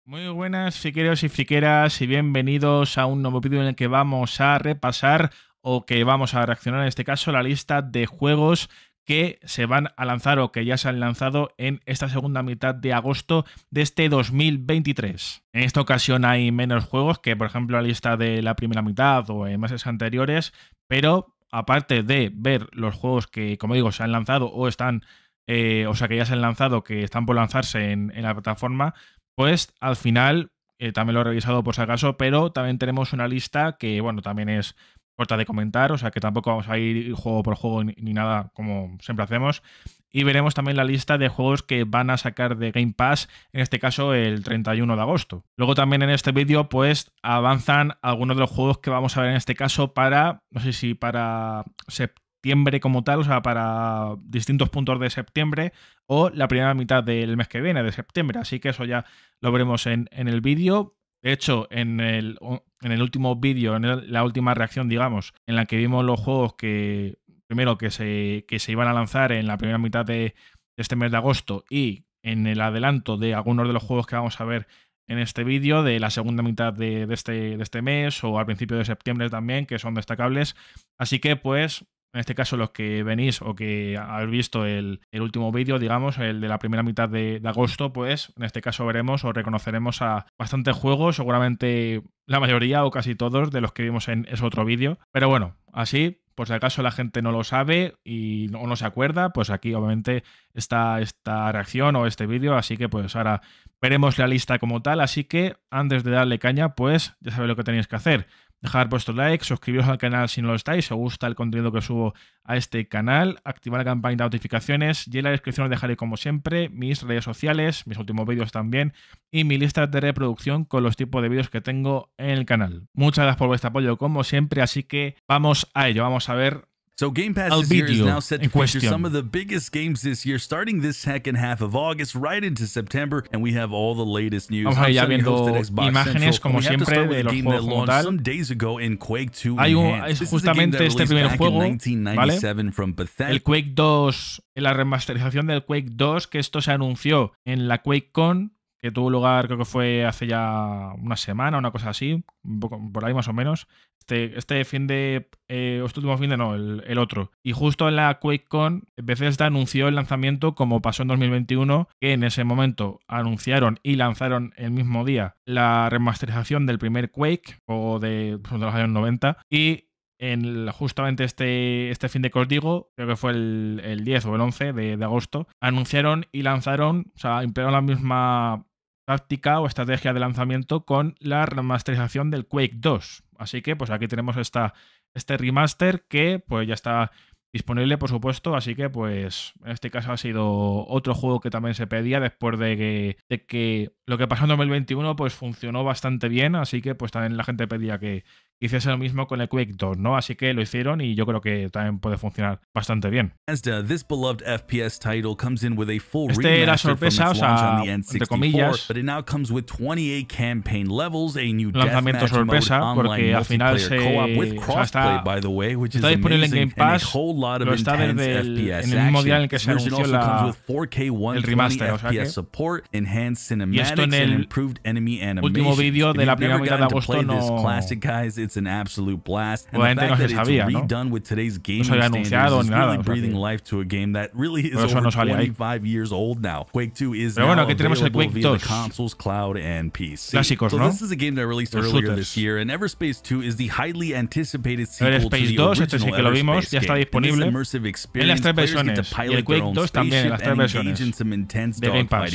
Muy buenas friqueros y friqueras y bienvenidos a un nuevo vídeo en el que vamos a repasar o que vamos a reaccionar en este caso la lista de juegos que se van a lanzar o que ya se han lanzado en esta segunda mitad de agosto de este 2023. En esta ocasión hay menos juegos que por ejemplo la lista de la primera mitad o en meses anteriores, pero aparte de ver los juegos que, como digo, se han lanzado o están, o sea que ya se han lanzado, que están por lanzarse en la plataforma, pues al final, también lo he revisado por si acaso, pero también tenemos una lista que, bueno, también es corta de comentar, o sea que tampoco vamos a ir juego por juego ni nada como siempre hacemos. Y veremos también la lista de juegos que van a sacar de Game Pass, en este caso el 31 de agosto. Luego también en este vídeo pues avanzan algunos de los juegos que vamos a ver en este caso para, no sé si para septiembre como tal, o sea, para distintos puntos de septiembre o la primera mitad del mes que viene, de septiembre. Así que eso ya lo veremos en el vídeo. De hecho, en el último vídeo, en la última reacción, digamos, en la que vimos los juegos que primero que se iban a lanzar en la primera mitad de este mes de agosto y en el adelanto de algunos de los juegos que vamos a ver en este vídeo de la segunda mitad de este mes o al principio de septiembre también, que son destacables. Así que pues en este caso los que venís o que habéis visto el último vídeo, digamos, el de la primera mitad de agosto, pues en este caso veremos o reconoceremos a bastantes juegos, seguramente la mayoría o casi todos de los que vimos en ese otro vídeo. Pero bueno, así, por si acaso la gente no lo sabe y no se acuerda, pues aquí obviamente está esta reacción o este vídeo, así que pues ahora veremos la lista como tal. Así que antes de darle caña, pues ya sabéis lo que tenéis que hacer. Dejar vuestro like, suscribiros al canal si no lo estáis, si os gusta el contenido que subo a este canal, activar la campanita de notificaciones y en la descripción os dejaré como siempre mis redes sociales, mis últimos vídeos también y mi lista de reproducción con los tipos de vídeos que tengo en el canal. Muchas gracias por vuestro apoyo como siempre, así que vamos a ello, vamos a ver. So Game Pass this year is now set to feature some of the biggest games this year, starting this second half of August right into September, and we have all the latest news. Vamos a ir ya viendo imágenes como siempre de los juegos como tal. Hay justamente este primer juego, ¿vale? El Quake 2, la remasterización del Quake 2, que esto se anunció en la QuakeCon, que tuvo lugar creo que fue hace ya una semana, una cosa así, un poco por ahí más o menos. Este fin de... este último fin de no, el otro. Y justo en la QuakeCon, Bethesda anunció el lanzamiento como pasó en 2021, que en ese momento anunciaron y lanzaron el mismo día la remasterización del primer Quake, o de los años 90, y justamente este fin de que os digo, creo que fue el 10 o el 11 de agosto, anunciaron y lanzaron, o sea, emplearon la misma táctica o estrategia de lanzamiento con la remasterización del Quake 2. Así que pues aquí tenemos este remaster que pues ya está disponible, por supuesto, así que pues en este caso ha sido otro juego que también se pedía después de que lo que pasó en 2021 pues funcionó bastante bien, así que pues también la gente pedía que hiciese lo mismo con el Quake 2, ¿no? Así que lo hicieron y yo creo que también puede funcionar bastante bien. La sorpresa, o sea, entre comillas, lanzamiento sorpresa, porque al final está disponible en Game Pass, lo está desde en el mismo día en el que se anunció el remaster, o sea que, y esto en el último vídeo de la primera mitad de agosto obviamente no se sabía, ¿no? No se había anunciado ni nada, o sea por eso no salía ahí. Pero bueno, aquí tenemos el Quake 2. Clásicos, ¿no? Los shooters. El Space 2, este sí que lo vimos, ya está disponible en las tres versiones. Y el Quake 2 también en las tres versiones de Game Pass.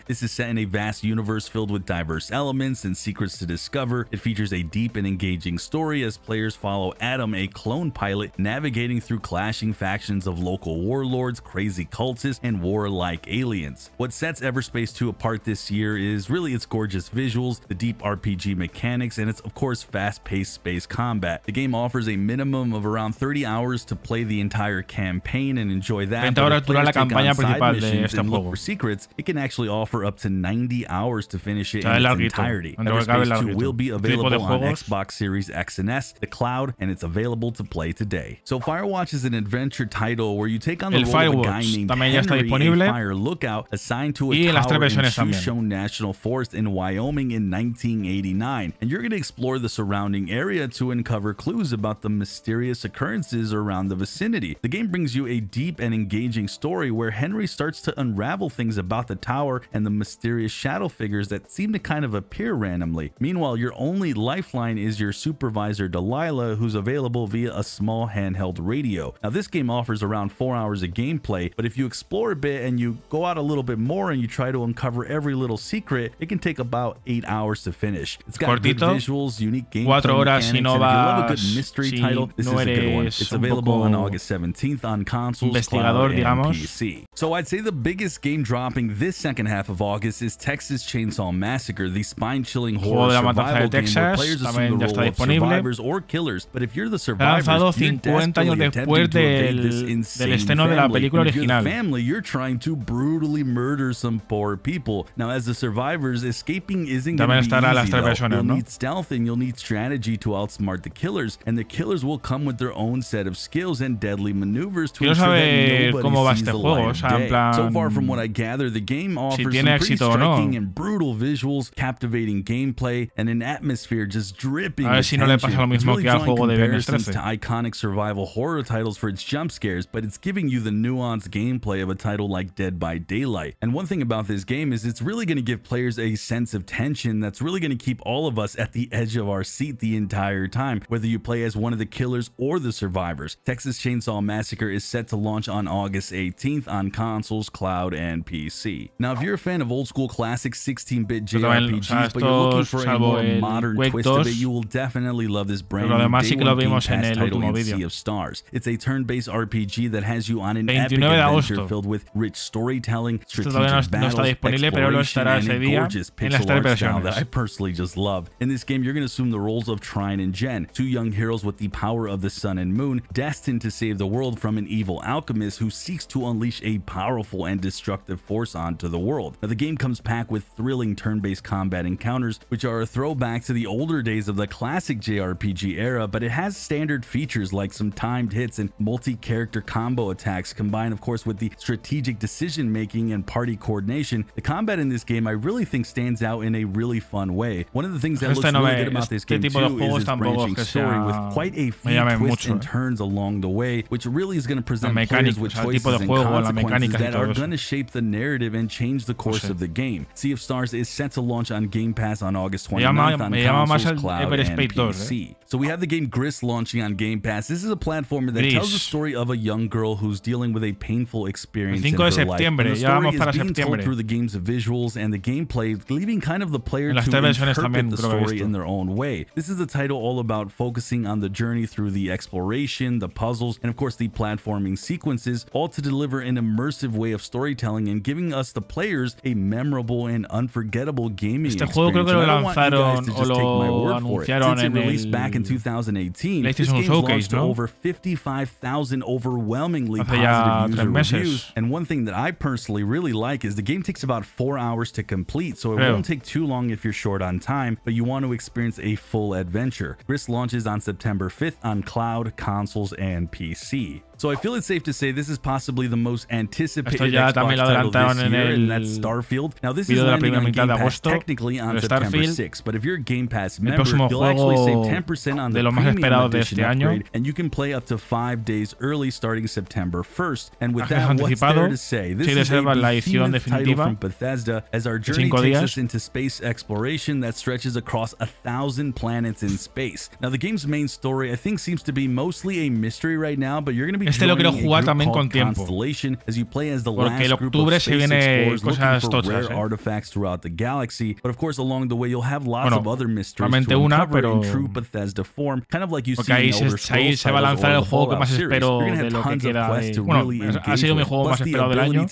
This is set in a vast universe filled with diverse elements and secrets to discover. It features a deep and engaging story as players follow Adam, a clone pilot, navigating through clashing factions of local warlords, crazy cultists, and warlike aliens. What sets Everspace 2 apart this year is really its gorgeous visuals, the deep RPG mechanics, and its of course fast-paced space combat. The game offers a minimum of around 30 hours to play the entire campaign and enjoy that. 20 horas dura la campaña principal de este juego. For secrets, it can actually offer up to 90 hours to finish it in its entirety. Everspace 2 will be available on Xbox Series X and S, the cloud, and it's available to play today. So Firewatch is an adventure title where you take on the role of a guy named Henry, a fire lookout assigned to a tower in Shoshone National Forest in Wyoming in 1989, and you're going to explore the surrounding area to uncover clues about the mysterious occurrences around the vicinity. The game brings you a deep and engaging story where Henry starts to unravel things about the tower and the mysterious shadow figures that seem to kind of appear randomly. Meanwhile, your only lifeline is your supervisor Delilah, who's available via a small handheld radio. Now this game offers around 4 hours of gameplay, but if you explore a bit and you go out a little bit more and you try to uncover every little secret, it can take about 8 hours to finish. It's got good visuals, unique gameplay mechanics, and if you love a good mystery title, this is a good one. It's available on August 17th on consoles, cloud, and PC. So I'd say the biggest game dropping this second half of August is Texas Chainsaw Massacre, the spine-chilling horror survival game where players assume the role of survivors or killers. But if you're the survivors, you're desperately attempting to evade this insane family. If you're the family, you're trying to brutally murder some poor people. Now, as the survivors, escaping isn't going to be easy, though. You'll need stealth and you'll need strategy to outsmart the killers, and the killers will come with their own set of skills and deadly maneuvers to ensure that nobody sees the light of day. So far from what I gather, the game offers some pretty striking and brutal visuals, captivating gameplay, and an atmosphere just dripping with tension. It's really drawing comparisons to iconic survival horror titles for its jump scares, but it's giving you the nuanced gameplay of a title like Dead by Daylight. And one thing about this game is it's really going to give players a sense of tension that's really going to keep all of us at the edge of our seat the entire time, whether you play as one of the killers or the survivors. Texas Chainsaw Massacre is set to launch on August 18th on consoles, cloud, and PC. Now, if you're a fan of old school classic 16-bit JRPGs, but you're looking for a more modern twist of it, you will definitely love this brand new Day One Game Pass title in Sea of Stars. It's a turn-based RPG that has you on an epic adventure filled with rich storytelling, strategic battles, exploration, and a gorgeous pixel art style that I personally just love. In this game, you're going to assume the roles of Trine and Jen, two young heroes with the power of the sun and moon, destined to save the world from an evil alchemist who seeks to unleash a powerful and destructive force onto the world. Now, the game comes packed with thrilling turn-based combat encounters, which are a throwback to the older days of the classic JRPG era, but it has standard features like some timed hits and multi-character combo attacks, combined of course with the strategic decision making and party coordination. The combat in this game I really think stands out in a really fun way. One of the things that looks really good about this game too is its branching story with quite a few twists and turns along the way, which really is going to present players with choices and consequences that are going to shape the narrative and change the course of the game. Sea of Stars is set to launch on Game Pass on August 29th on consoles, cloud, and PC. So we have the game Gris launching on Game Pass. This is a platformer that tells the story of a young girl who's dealing with a painful experience in her life. And the story is being told through the game's visuals and the gameplay, leaving kind of the player to interpret the story in their own way. This is a title all about focusing on the journey through the exploration, the puzzles, and of course the platforming sequences, all to deliver an immersive way of storytelling and giving us the players a memorable and unforgettable gaming experience. I don't want you guys to just take my word for it. Since it released back in 2018, this game's launched to over 55,000 overwhelmingly positive user reviews. And one thing that I personally really like is the game takes about 4 hours to complete, so it won't take too long if you're short on time, but you want to experience a full adventure. Gris launches on September 5th on cloud, consoles, and PC. So I feel it's safe to say this is possibly the most anticipated Xbox title this year, and that's Starfield. Now this is landing on Game Pass technically on September 6th, but if you're a Game Pass member, you'll actually save 10% on the premium edition upgrade, and you can play up to 5 days early starting September 1st. And with that, what's there to say? This is a behemoth title from Bethesda, as our journey takes us into space exploration that stretches across 1,000 planets in space. Now the game's main story I think seems to be mostly a mystery right now, but you're going to be Este lo quiero jugar también con tiempo, porque el octubre se viene cosas tochas, artifacts throughout the galaxy, but of course along the way you'll have lots of other mysteries to uncover in true Bethesda form, kind of like you see in Elder Scrolls se va a lanzar el juego que más espero de lo que queda. Ha sido mi juego más esperado del año,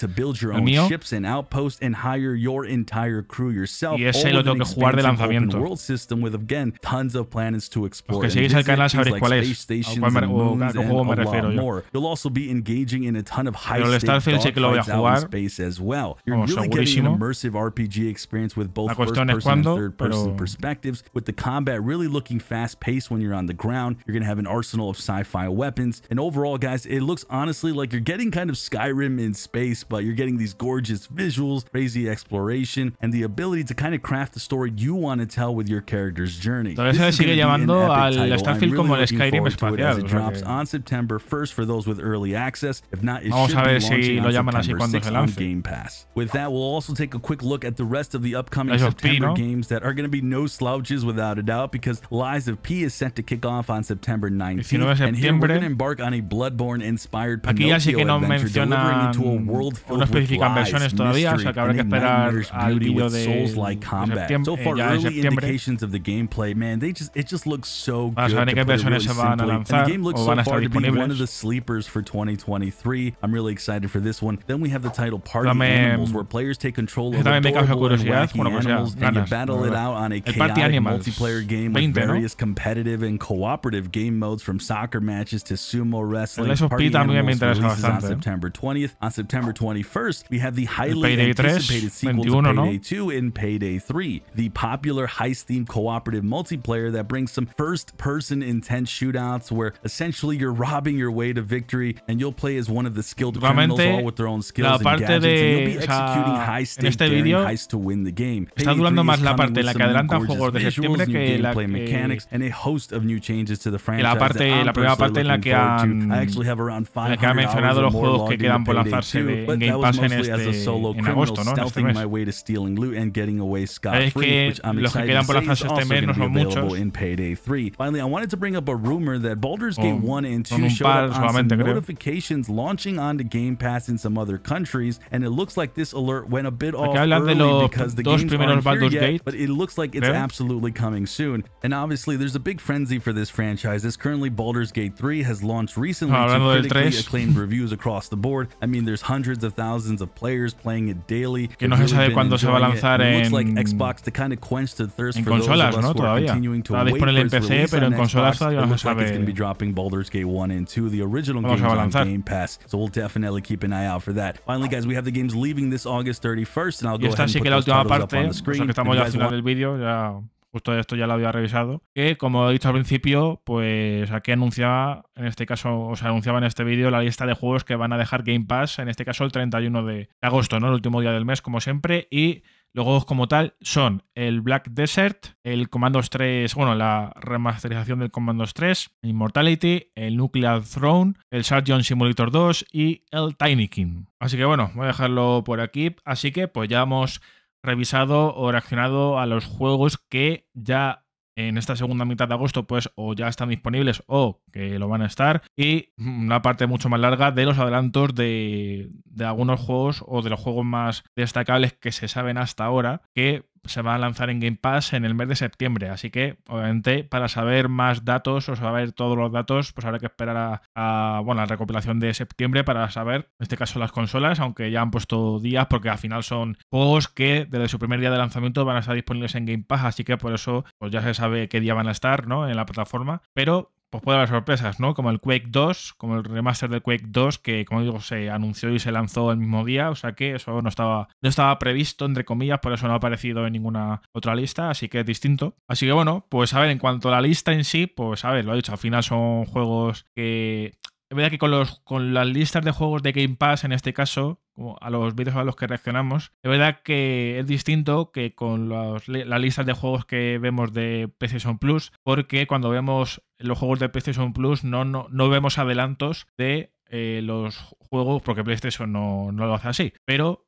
el mío, ships and outposts and hire your entire crew yourself, y ese lo tengo que jugar de lanzamiento. World system with again tons of planets to explore. Los que seguís el canal sabréis cuál es, a qué juego me refiero yo. You'll also be engaging in a ton of high-stakes dogfights out in space as well. You're really getting an immersive RPG experience with both first-person and third-person perspectives, with the combat really really looking fast-paced when you're on the ground. You're going to have an arsenal of sci-fi weapons. And overall, guys, it looks honestly like you're getting kind of Skyrim in space, but you're getting these gorgeous visuals, crazy exploration, and the ability to kind of craft the story you want to tell with your character's journey. Todavía se sigue llamando al Starfield como el Skyrim espacial. It drops on September 1st for those with early access. If not, it Vamos should a ver be si launching lo on llaman así September cuando 6th se on lance. Game Pass. With that, we'll also take a quick look at the rest of the upcoming Lies of P, September ¿no? games that are going to be no slouches without a doubt, because Lies of P is set to kick off on September 19th. And here we're going to embark on a Bloodborne-inspired Aquí ya sí que Pinocchio no adventure, delivering mencionan, into a world no filled with especifican lies, versiones todavía, o sea mystery, que habrá and que a esperar nightmare's al beauty vídeo with de Souls-like combat. So far, ya de early septiembre. indications of the gameplay, man, it just looks so Para good. saber qué versiones se van a lanzar And the game looks o van a so estar far to be one of disponibles. the sleepers for 2023. I'm really excited for this one. Then we have the title Party También, Animals, where players take control of también me causa adorable and curiosidad. wacky Bueno, pues ya, animals, and you ganas, battle it out on a El Party chaotic Animals multiplayer game 20, with ¿no? various competitive and cooperative game modes, from soccer matches to sumo wrestling. Lies of P Party también me Animals interesa releases on bastante. September 20th. On September 21st, we have the highly Payday 3, anticipated sequel 21, to ¿no? Payday 2 in Payday 3, the popular heist-themed cooperative multiplayer that brings some first-person intense shootouts where essentially you're robbing your way to victory, and you'll play as one of the skilled criminals, all with their own skills and gadgets, and you'll be executing high-stakes daring heists to win the game. Está durando más la parte en la que adelantan gorgeous juegos de visuals, septiembre new que la gameplay que mechanics, and a host of new changes to the franchise. la parte, that I'm la primera parte en la personally que looking forward han, to. I actually have around en la que han 500 mencionado hours or los more juegos que logged into quedan por Payday lanzarse 2, en but Game that was Pass mostly as a solo en criminal, agosto, ¿no? En este stealthing mes. my way to stealing loot and getting away Es scot-free, que which I'm los que excited quedan to por say is lanzarse also este mes going no to be son available muchos. in Payday 3. Finally, I wanted to bring up a rumor that Baldur's Gate 1 and 2 un showed par up on some solamente, creo. notifications launching onto Game Pass in some other countries, and it looks like this alert went a bit off hablan de early los because the dos games primeros aren't here Baldur's yet, Gate, but it looks like it's creo. absolutely coming soon. And obviously, there's a big frenzy for this franchise, as currently Baldur's Gate 3 has launched recently to Hablando del critically 3. acclaimed reviews across the board. I mean, there's hundreds of thousands of players playing it daily. Que no se sabe cuándo se va a lanzar It looks like en Xbox to kind of quench the thirst en for those consolas, of us ¿no? who are Todavía. continuing to Está wait disponible en for its PC, release pero on en consolas Xbox. todavía It no looks se like it's sabe going to be dropping Baldur's Gate 1 and 2, the original cuándo games se va a on lanzar. Game Pass. So we'll definitely keep an eye out for that. Finally, guys, we have the games leaving this August 31st, and I'll Y go esta ahead and sí put que la those última titles up parte, on o the sea screen. que estamos If ya you al guys final want del vídeo, ya justo esto ya lo había revisado, que como he dicho al principio, pues aquí anunciaba, en este caso, o sea, anunciaba en este vídeo la lista de juegos que van a dejar Game Pass, en este caso el 31 de agosto, ¿no? El último día del mes, como siempre, y los juegos como tal son el Black Desert, el Commandos 3, bueno, la remasterización del Commandos 3, Immortality, el Nuclear Throne, el Surgeon Simulator 2 y el Tiny King. Así que bueno, voy a dejarlo por aquí. Así que pues ya hemos revisado o reaccionado a los juegos que ya en esta segunda mitad de agosto pues o ya están disponibles o que lo van a estar, y una parte mucho más larga de los adelantos de algunos juegos o de los juegos más destacables que se saben hasta ahora que se van a lanzar en Game Pass en el mes de septiembre. Así que obviamente para saber más datos o saber todos los datos pues habrá que esperar a la recopilación de septiembre para saber, en este caso las consolas, aunque ya han puesto días porque al final son juegos que desde su primer día de lanzamiento van a estar disponibles en Game Pass, así que por eso pues ya se sabe qué día van a estar, ¿no? En la plataforma, pero pues puede haber sorpresas, ¿no? Como el Quake 2, como el remaster del Quake 2, que como digo se anunció y se lanzó el mismo día, o sea que eso no estaba previsto, entre comillas, por eso no ha aparecido en ninguna otra lista, así que es distinto. Así que bueno, pues a ver, en cuanto a la lista en sí, pues a ver, lo he dicho, al final son juegos que... Es verdad que con las listas de juegos de Game Pass, en este caso, como a los vídeos a los que reaccionamos, es verdad que es distinto que con las listas de juegos que vemos de PlayStation Plus, porque cuando vemos los juegos de PlayStation Plus no vemos adelantos de los juegos, porque PlayStation no lo hace así, pero,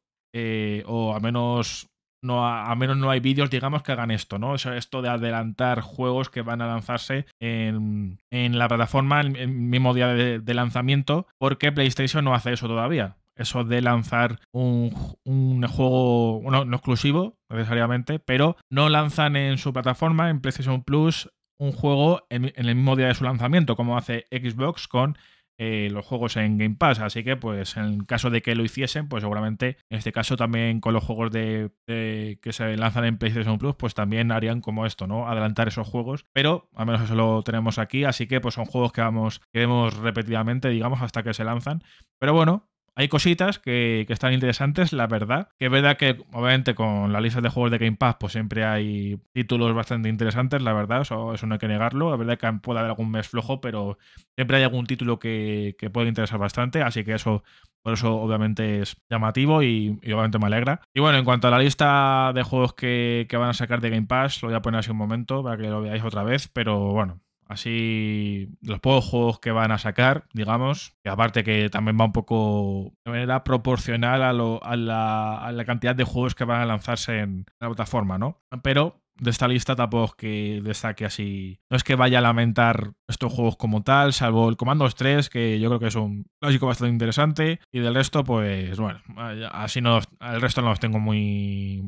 o al menos... al menos no hay vídeos, digamos, que hagan esto, ¿no? O sea, esto de adelantar juegos que van a lanzarse en la plataforma el mismo día de lanzamiento, porque PlayStation no hace eso todavía. Eso de lanzar un juego, bueno, no exclusivo necesariamente, pero no lanzan en su plataforma, en PlayStation Plus, un juego en el mismo día de su lanzamiento, como hace Xbox con los juegos en Game Pass. Así que pues en caso de que lo hiciesen, pues seguramente en este caso también con los juegos que se lanzan en PlayStation Plus, pues también harían como esto, ¿no? Adelantar esos juegos, pero al menos eso lo tenemos aquí, así que pues son juegos que vemos repetidamente, digamos, hasta que se lanzan. Pero bueno, hay cositas que están interesantes, la verdad. Que es verdad que, obviamente, con la lista de juegos de Game Pass, pues siempre hay títulos bastante interesantes, la verdad. Eso no hay que negarlo. La verdad que puede haber algún mes flojo, pero siempre hay algún título que puede interesar bastante. Así que eso, por eso, obviamente, es llamativo y obviamente me alegra. Y bueno, en cuanto a la lista de juegos que van a sacar de Game Pass, lo voy a poner así un momento para que lo veáis otra vez. Pero bueno, así, los pocos juegos que van a sacar, digamos, que aparte que también va un poco de manera proporcional a la cantidad de juegos que van a lanzarse en la plataforma, ¿no? Pero de esta lista tampoco es que destaque así. No es que vaya a lamentar estos juegos como tal, salvo el Commandos 3, que yo creo que es un clásico bastante interesante. Y del resto, pues bueno, así no, el resto no los tengo muy...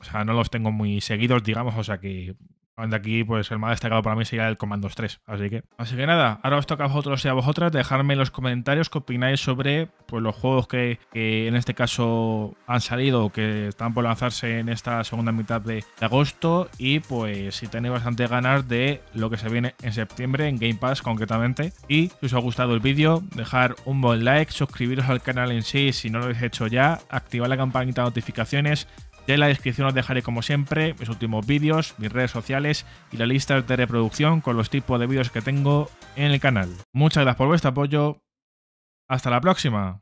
O sea, no los tengo muy seguidos, digamos, o sea que... De aquí, pues el más destacado para mí sería el Commandos 3. Así que nada, ahora os toca a vosotros y a vosotras dejarme en los comentarios qué opináis sobre pues, los juegos que en este caso han salido o que están por lanzarse en esta segunda mitad de agosto. Y pues si tenéis bastante ganas de lo que se viene en septiembre, en Game Pass concretamente. Y si os ha gustado el vídeo, dejar un buen like, suscribiros al canal en sí si no lo habéis hecho ya, activar la campanita de notificaciones. Ya en la descripción os dejaré como siempre mis últimos vídeos, mis redes sociales y la lista de reproducción con los tipos de vídeos que tengo en el canal. Muchas gracias por vuestro apoyo. Hasta la próxima.